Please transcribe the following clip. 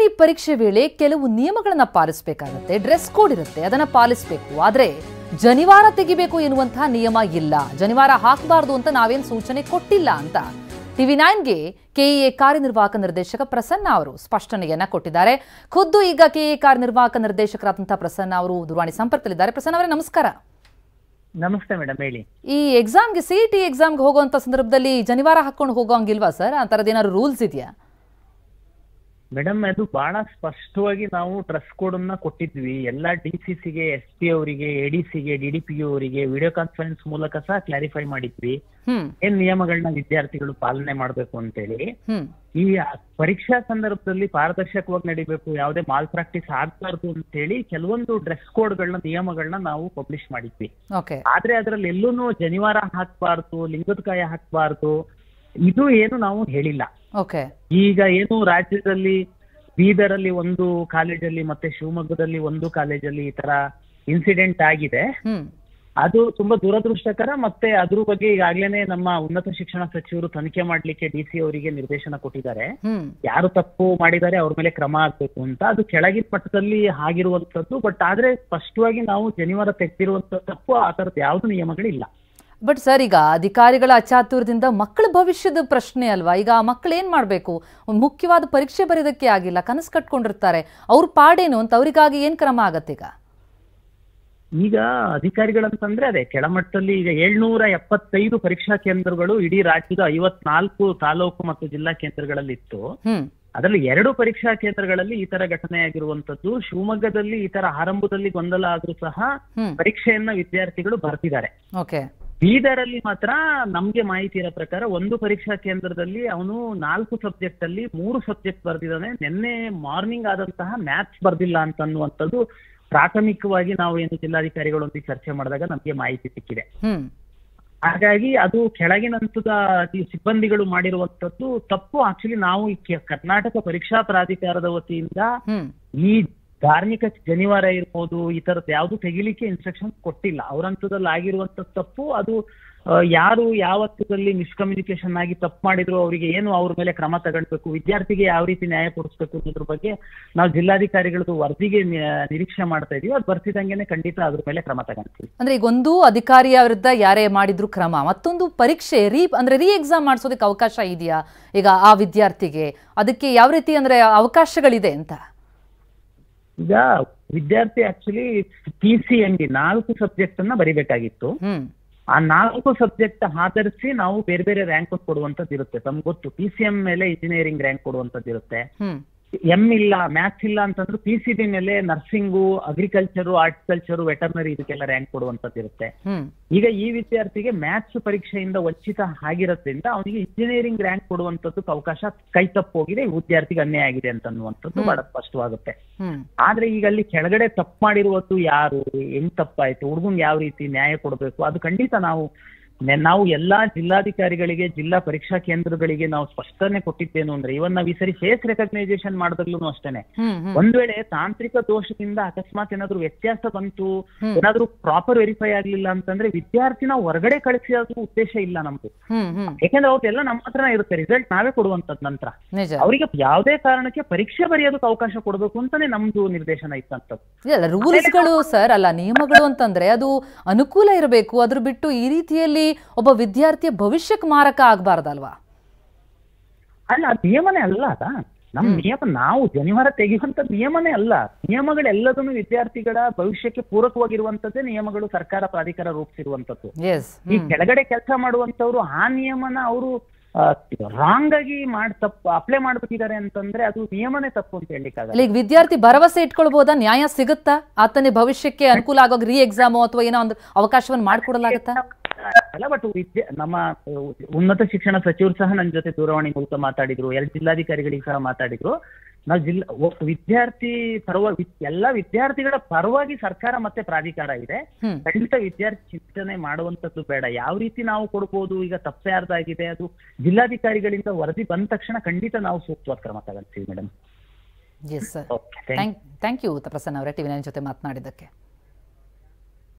CET ಪರೀಕ್ಷೆ ವೇಳೆ ಕೆಲವು ನಿಯಮಗಳನ್ನು ಪಾಲಿಸಬೇಕಾಗುತ್ತೆ, ಡ್ರೆಸ್ ಕೋಡ್ ಇರುತ್ತೆ, ಅದನ್ನ ಪಾಲಿಸಬೇಕು. ಆದರೆ ಜನಿವಾರ ತೆಗಿಬೇಕು ಎನ್ನುವಂತಹ ನಿಯಮ ಇಲ್ಲ, ಜನಿವಾರ ಹಾಕಬಾರದು ಅಂತ ನಾವೇನು ಸೂಚನೆ ಕೊಟ್ಟಿಲ್ಲ ಅಂತ TV9ಗೆ ಕೆಇಎ ಕಾರ್ಯನಿರ್ವಾಹಕ ನಿರ್ದೇಶಕ ಪ್ರಸನ್ನ ಅವರು ಸ್ಪಷ್ಟನೆಯನ್ನ ಕೊಟ್ಟಿದ್ದಾರೆ. ಖುದ್ದು ಈಗ ಕೆಇಎ ಕಾರ್ಯನಿರ್ವಾಹಕ ನಿರ್ದೇಶಕರಾದಂತಹ ಪ್ರಸನ್ನ ಅವರು ದೂರವಾಣಿ ಸಂಪರ್ಕದಲ್ಲಿದ್ದಾರೆ. ಪ್ರಸನ್ನ ಅವರೇ ನಮಸ್ಕಾರ. ನಮಸ್ತೆ ಮೇಡಮ್, ಹೇಳಿ. ಈ ಎಕ್ಸಾಮ್ಗೆ ಸಿಇಟಿ ಎಕ್ಸಾಮ್ಗೆ ಹೋಗುವಂತ ಸಂದರ್ಭದಲ್ಲಿ ಜನಿವಾರ ಹಾಕೊಂಡು ಹೋಗೋಂಗಿಲ್ವಾ ಸರ್? ಆ ಥರದ್ದು ಏನಾದ್ರು ರೂಲ್ಸ್ ಇದೆಯಾ? ಮೇಡಮ್, ಅದು ಬಹಳ ಸ್ಪಷ್ಟವಾಗಿ ನಾವು ಡ್ರೆಸ್ ಕೋಡ್ ಅನ್ನ ಕೊಟ್ಟಿದ್ವಿ. ಎಲ್ಲ DCCಗೆ, SP ಅವರಿಗೆ, ADCಗೆ, DDPO ಅವರಿಗೆ ವಿಡಿಯೋ ಕಾನ್ಫರೆನ್ಸ್ ಮೂಲಕ ಸಹ ಕ್ಲಾರಿಫೈ ಮಾಡಿದ್ವಿ ಏನ್ ನಿಯಮಗಳನ್ನ ವಿದ್ಯಾರ್ಥಿಗಳು ಪಾಲನೆ ಮಾಡ್ಬೇಕು ಅಂತೇಳಿ. ಈ ಪರೀಕ್ಷಾ ಸಂದರ್ಭದಲ್ಲಿ ಪಾರದರ್ಶಕವಾಗಿ ನಡಿಬೇಕು, ಯಾವುದೇ ಮಾಲ್ ಪ್ರಾಕ್ಟೀಸ್ ಆಗ್ಬಾರ್ದು ಅಂತೇಳಿ ಕೆಲವೊಂದು ಡ್ರೆಸ್ ಕೋಡ್ಗಳನ್ನ, ನಿಯಮಗಳನ್ನ ನಾವು ಪಬ್ಲಿಷ್ ಮಾಡಿದ್ವಿ. ಆದ್ರೆ ಅದ್ರಲ್ಲಿ ಎಲ್ಲೂನು ಜನಿವಾರ ಹಾಕ್ಬಾರ್ದು, ಲಿಂಗದ ಕಾಯ ಹಾಕ್ಬಾರ್ದು, ಇದು ಏನು ನಾವು ಹೇಳಿಲ್ಲ. ಈಗ ಏನು ರಾಜ್ಯದಲ್ಲಿ ಬೀದರಲ್ಲಿ ಒಂದು ಕಾಲೇಜಲ್ಲಿ ಮತ್ತೆ ಶಿವಮೊಗ್ಗದಲ್ಲಿ ಒಂದು ಕಾಲೇಜಲ್ಲಿ ಈ ತರ ಇನ್ಸಿಡೆಂಟ್ ಆಗಿದೆ. ಅದು ತುಂಬಾ ದುರದೃಷ್ಟಕರ. ಮತ್ತೆ ಅದ್ರ ಬಗ್ಗೆ ಈಗಾಗ್ಲೇನೆ ನಮ್ಮ ಉನ್ನತ ಶಿಕ್ಷಣ ಸಚಿವರು ತನಿಖೆ ಮಾಡ್ಲಿಕ್ಕೆ DC ಅವರಿಗೆ ನಿರ್ದೇಶನ ಕೊಟ್ಟಿದ್ದಾರೆ. ಯಾರು ತಪ್ಪು ಮಾಡಿದ್ದಾರೆ ಅವ್ರ ಮೇಲೆ ಕ್ರಮ ಆಗ್ಬೇಕು ಅಂತ. ಅದು ಕೆಳಗಿನ ಮಟ್ಟದಲ್ಲಿ ಆಗಿರುವಂತದ್ದು. ಬಟ್ ಆದ್ರೆ ಸ್ಪಷ್ಟವಾಗಿ ನಾವು ಜನಿವಾರ ತೆಗೆದಿರುವಂತ ತಪ್ಪು, ಆ ತರದ್ ಯಾವ್ದು ನಿಯಮಗಳಿಲ್ಲ. ಬಟ್ ಸರ್, ಈಗ ಅಧಿಕಾರಿಗಳ ಅಚಾತುರ್ಯದಿಂದ ಮಕ್ಕಳ ಭವಿಷ್ಯದ ಪ್ರಶ್ನೆ ಅಲ್ವಾ? ಈಗ ಆ ಮಕ್ಕಳು ಏನ್ ಮಾಡ್ಬೇಕು? ಒಂದು ಮುಖ್ಯವಾದ ಪರೀಕ್ಷೆ ಬರೆಯೋದಕ್ಕೆ ಆಗಿಲ್ಲ, ಕನಸು ಕಟ್ಕೊಂಡಿರ್ತಾರೆ, ಅವ್ರ ಪಾಡೇನು ಅಂತ, ಅವರಿಗಾಗಿ ಏನ್ ಕ್ರಮ ಆಗತ್ತೆ ಈಗ ಅಧಿಕಾರಿಗಳಂತಂದ್ರೆ ಅದೇ ಕೆಳಮಟ್ಟದಲ್ಲಿ ಈಗ 775 ಪರೀಕ್ಷಾ ಕೇಂದ್ರಗಳು ಇಡೀ ರಾಜ್ಯದ 54 ತಾಲೂಕು ಮತ್ತು ಜಿಲ್ಲಾ ಕೇಂದ್ರಗಳಲ್ಲಿ ಇತ್ತು. ಅದರಲ್ಲಿ 2 ಪರೀಕ್ಷಾ ಕೇಂದ್ರಗಳಲ್ಲಿ ಈ ತರ ಘಟನೆ ಆಗಿರುವಂತದ್ದು. ಶಿವಮೊಗ್ಗದಲ್ಲಿ ಈ ತರ ಆರಂಭದಲ್ಲಿ ಗೊಂದಲ ಆದ್ರೂ ಸಹ ಪರೀಕ್ಷೆಯನ್ನ ವಿದ್ಯಾರ್ಥಿಗಳು ಬರ್ತಿದ್ದಾರೆ. ಬೀದರಲ್ಲಿ ಮಾತ್ರ ನಮ್ಗೆ ಮಾಹಿತಿ ಇರೋ ಪ್ರಕಾರ ಒಂದು ಪರೀಕ್ಷಾ ಕೇಂದ್ರದಲ್ಲಿ ಅವನು 4 ಸಬ್ಜೆಕ್ಟ್ ಅಲ್ಲಿ 3 ಸಬ್ಜೆಕ್ಟ್ ಬರ್ದಿದ್ದಾನೆ. ನಿನ್ನೆ ಮಾರ್ನಿಂಗ್ ಆದಂತಹ ಮ್ಯಾಥ್ಸ್ ಬರ್ದಿಲ್ಲ ಅಂತನ್ನುವಂಥದ್ದು ಪ್ರಾಥಮಿಕವಾಗಿ ನಾವು ಏನು ಜಿಲ್ಲಾಧಿಕಾರಿಗಳೊಂದಿಗೆ ಚರ್ಚೆ ಮಾಡಿದಾಗ ನಮ್ಗೆ ಮಾಹಿತಿ ಸಿಕ್ಕಿದೆ. ಹಾಗಾಗಿ ಅದು ಕೆಳಗಿನ ಹಂತದ ಸಿಬ್ಬಂದಿಗಳು ಮಾಡಿರುವಂತದ್ದು ತಪ್ಪು. ಆಕ್ಚುಲಿ ನಾವು ಕರ್ನಾಟಕ ಪರೀಕ್ಷಾ ಪ್ರಾಧಿಕಾರದ ವತಿಯಿಂದ ಈ ಧಾರ್ಮಿಕ ಜನಿವಾರ ಇರ್ಬೋದು, ಈ ತರದ್ ಯಾವ್ದು ತೆಗಿಲಿಕ್ಕೆ ಇನ್ಸ್ಟ್ರಕ್ಷನ್ ಕೊಟ್ಟಿಲ್ಲ. ಅವ್ರ ಹಂತದಲ್ಲಿ ಆಗಿರುವಂತ ತಪ್ಪು. ಅದು ಯಾರು ಯಾವ ಹಂತದಲ್ಲಿ ಮಿಸ್ಕಮ್ಯುನಿಕೇಶನ್ ಆಗಿ ತಪ್ಪು ಮಾಡಿದ್ರು ಅವರಿಗೆ ಏನು ಅವ್ರ ಮೇಲೆ ಕ್ರಮ ತಗೊಳ್ಬೇಕು, ವಿದ್ಯಾರ್ಥಿಗೆ ಯಾವ ರೀತಿ ನ್ಯಾಯ ಕೊಡಿಸ್ಬೇಕು ಅನ್ನೋದ್ರ ಬಗ್ಗೆ ನಾವು ಜಿಲ್ಲಾಧಿಕಾರಿಗಳದ್ದು ವರದಿಗೆ ನಿರೀಕ್ಷೆ ಮಾಡ್ತಾ ಇದೀವಿ. ಅದು ಬರ್ತಿದಂಗೆನೆ ಖಂಡಿತ ಅದ್ರ ಮೇಲೆ ಕ್ರಮ ತಗೊಂತೀವಿ. ಅಂದ್ರೆ ಈಗ ಒಂದು ಅಧಿಕಾರಿಯ ವಿರುದ್ಧ ಯಾರೇ ಮಾಡಿದ್ರು ಕ್ರಮ, ಮತ್ತೊಂದು ಪರೀಕ್ಷೆ ರೀ ಎಕ್ಸಾಮ್ ಮಾಡಿಸೋದಕ್ಕೆ ಅವಕಾಶ ಇದೆಯಾ ಈಗ ಆ ವಿದ್ಯಾರ್ಥಿಗೆ? ಅದಕ್ಕೆ ಯಾವ ರೀತಿ ಅಂದ್ರೆ ಅವಕಾಶಗಳಿದೆ ಅಂತ? ಈಗ ವಿದ್ಯಾರ್ಥಿ ಆಕ್ಚುಲಿ PCMB 4 ಸಬ್ಜೆಕ್ಟ್ ಅನ್ನ ಬರಿಬೇಕಾಗಿತ್ತು. ಆ 4 ಸಬ್ಜೆಕ್ಟ್ ಆಧರಿಸಿ ನಾವು ಬೇರೆ ಬೇರೆ ರ್ಯಾಂಕ್ ಕೊಡುವಂತದ್ದು ಇರುತ್ತೆ. ತಮ್ಗೆ ಗೊತ್ತು, PCM ಮೇಲೆ ಇಂಜಿನಿಯರಿಂಗ್ ರ್ಯಾಂಕ್ ಕೊಡುವಂತದ್ದು ಇರುತ್ತೆ. M ಇಲ್ಲ, ಮ್ಯಾಥ್ಸ್ ಇಲ್ಲ ಅಂತಂದ್ರೆ PCB ಮೇಲೆ ನರ್ಸಿಂಗು, ಅಗ್ರಿಕಲ್ಚರು, ಆರ್ಟಿಕಲ್ಚರು, ವೆಟರ್ನರಿ ಇದಕ್ಕೆಲ್ಲ ರ್ಯಾಂಕ್ ಕೊಡುವಂತದ್ದು ಇರುತ್ತೆ. ಈಗ ಈ ವಿದ್ಯಾರ್ಥಿಗೆ ಮ್ಯಾಥ್ಸ್ ಪರೀಕ್ಷೆಯಿಂದ ವಂಚಿತ ಆಗಿರೋದ್ರಿಂದ ಅವನಿಗೆ ಇಂಜಿನಿಯರಿಂಗ್ ರ್ಯಾಂಕ್ ಕೊಡುವಂತದ್ದು ಅವಕಾಶ ಕೈ ತಪ್ಪೋಗಿದೆ, ವಿದ್ಯಾರ್ಥಿಗೆ ಅನ್ಯಾಯ ಆಗಿದೆ ಅಂತನ್ನುವಂಥದ್ದು ಬಹಳ ಸ್ಪಷ್ಟವಾಗುತ್ತೆ. ಆದ್ರೆ ಈಗ ಅಲ್ಲಿ ಕೆಳಗಡೆ ತಪ್ಪು ಮಾಡಿರುವುದು ಯಾರು, ಹೆಂಗ್ ತಪ್ಪಾಯ್ತು, ಹುಡುಗಂಗೆ ಯಾವ ರೀತಿ ನ್ಯಾಯ ಕೊಡಬೇಕು, ಅದು ಖಂಡಿತ ನಾವು ಎಲ್ಲಾ ಜಿಲ್ಲಾಧಿಕಾರಿಗಳಿಗೆ, ಜಿಲ್ಲಾ ಪರೀಕ್ಷಾ ಕೇಂದ್ರಗಳಿಗೆ ನಾವು ಸ್ಪಷ್ಟನೆ ಕೊಟ್ಟಿದ್ದೇನು ಅಂದ್ರೆ, ಇವನ್ ನಾವ್ ಈ ಸರಿ ಫೇಸ್ ರೆಕಗ್ನೈಸೇಷನ್ ಮಾಡಿದಾಗ್ಲೂ ಅಷ್ಟೇನೆ, ಒಂದ್ ವೇಳೆ ತಾಂತ್ರಿಕ ದೋಷದಿಂದ ಅಕಸ್ಮಾತ್ ಏನಾದ್ರು ವ್ಯತ್ಯಾಸ ಬಂತು, ಏನಾದ್ರು ಪ್ರಾಪರ್ ವೆರಿಫೈ ಆಗ್ಲಿಲ್ಲ ಅಂತಂದ್ರೆ ವಿದ್ಯಾರ್ಥಿನ ಹೊರಗಡೆ ಕಳಿಸೋದು ಉದ್ದೇಶ ಇಲ್ಲ ನಮ್ದು. ಯಾಕಂದ್ರೆ ಅವ್ರದ್ದೆಲ್ಲ ನಮ್ಮ ಹತ್ರನೇ ಇರುತ್ತೆ, ರಿಸಲ್ಟ್ ನಾವೇ ಕೊಡುವಂತದ್. ನಂತರ ಅವರಿಗೆ ಯಾವುದೇ ಕಾರಣಕ್ಕೆ ಪರೀಕ್ಷೆ ಬರೆಯೋದಕ್ಕೆ ಅವಕಾಶ ಕೊಡಬೇಕು ಅಂತಾನೆ ನಮ್ದು ನಿರ್ದೇಶನ ಇತ್ತಂತದ್ದು. ರೂಲ್ಸ್ಗಳು ಸರ್ ಅಲ್ಲ, ನಿಯಮಗಳು ಅಂತಂದ್ರೆ ಅದು ಅನುಕೂಲ ಇರಬೇಕು. ಅದ್ರ ಬಿಟ್ಟು ಈ ರೀತಿಯಲ್ಲಿ ಒಬ್ಬ ವಿದ್ಯಾರ್ಥಿಯ ಭವಿಷ್ಯಕ್ಕೆ ಮಾರಕ ಆಗ್ಬಾರ್ದಲ್ವಾ? ಅಲ್ಲ, ನಿಯಮನೇ ಅಲ್ಲ ಅದ ನಮ್ ನಿಯಮ. ನಾವು ಜನಿವಾರ ತೆಗೆಯುವಂತ ನಿಯಮನೇ ಅಲ್ಲ. ನಿಯಮಗಳೆಲ್ಲದನ್ನು ವಿದ್ಯಾರ್ಥಿಗಳ ಭವಿಷ್ಯಕ್ಕೆ ಪೂರಕವಾಗಿರುವಂತದ್ದೇ ನಿಯಮಗಳು ಸರ್ಕಾರ ಪ್ರಾಧಿಕಾರ ರೂಪಿಸಿರುವಂತದ್ದು. ಈ ಕೆಳಗಡೆ ಕೆಲಸ ಮಾಡುವಂತವ್ರು ಆ ನಿಯಮನ ಅವರು ರಾಂಗ್ ಆಗಿ ಅಪ್ಲೈ ಮಾಡ್ಬಿಟ್ಟಿದ್ದಾರೆ ಅಂತಂದ್ರೆ ಅದು ನಿಯಮನೇ ತಪ್ಪು ಅಂತ ಹೇಳಿಕ್ಕಾಗಲ್ಲ. ಈಗ ವಿದ್ಯಾರ್ಥಿ ಭರವಸೆ ಇಟ್ಕೊಳ್ಬಹುದಾ? ನ್ಯಾಯ ಸಿಗುತ್ತಾ? ಆತನ ಭವಿಷ್ಯಕ್ಕೆ ಅನುಕೂಲ ಆಗೋಗ್ ರೀ ಎಕ್ಸಾಮ್ ಅಥವಾ ಏನೋ ಒಂದು ಅವಕಾಶವನ್ನು ಮಾಡ್ಕೊಡಲಾಗತ್ತಾ? ಅಲ್ಲ, ಬಟ್ ನಮ್ಮ ಉನ್ನತ ಶಿಕ್ಷಣ ಸಚಿವರು ಸಹ ನನ್ನ ಜೊತೆ ದೂರವಾಣಿ ಮೂಲಕ ಮಾತಾಡಿದ್ರು, 2 ಜಿಲ್ಲಾಧಿಕಾರಿಗಳಿಗೆ ಸಹ ಮಾತಾಡಿದ್ರು. ನಾವು ವಿದ್ಯಾರ್ಥಿ ಪರವಾಗಿ, ಎಲ್ಲಾ ವಿದ್ಯಾರ್ಥಿಗಳ ಪರವಾಗಿ ಸರ್ಕಾರ ಮತ್ತೆ ಪ್ರಾಧಿಕಾರ ಇದೆ. ಖಂಡಿತ ವಿದ್ಯಾರ್ಥಿ ಚಿಂತನೆ ಮಾಡುವಂತದ್ದು ಬೇಡ. ಯಾವ ರೀತಿ ನಾವು ಕೊಡ್ಬೋದು, ಈಗ ತಪ್ಪೇ ಯಾರ್ದಾಗಿದೆ ಅದು ಜಿಲ್ಲಾಧಿಕಾರಿಗಳಿಂದ ವರದಿ ಬಂದ ತಕ್ಷಣ ಖಂಡಿತ ನಾವು ಸೂಕ್ತವಾದ ಕ್ರಮ ತಗೊಳ್ತೀವಿ ಮೇಡಮ್. ಥ್ಯಾಂಕ್ ಯು ಪ್ರಸನ್ನ ಅವರೇ, TV9 ಜೊತೆ ಮಾತನಾಡಿದ್ದಕ್ಕೆ.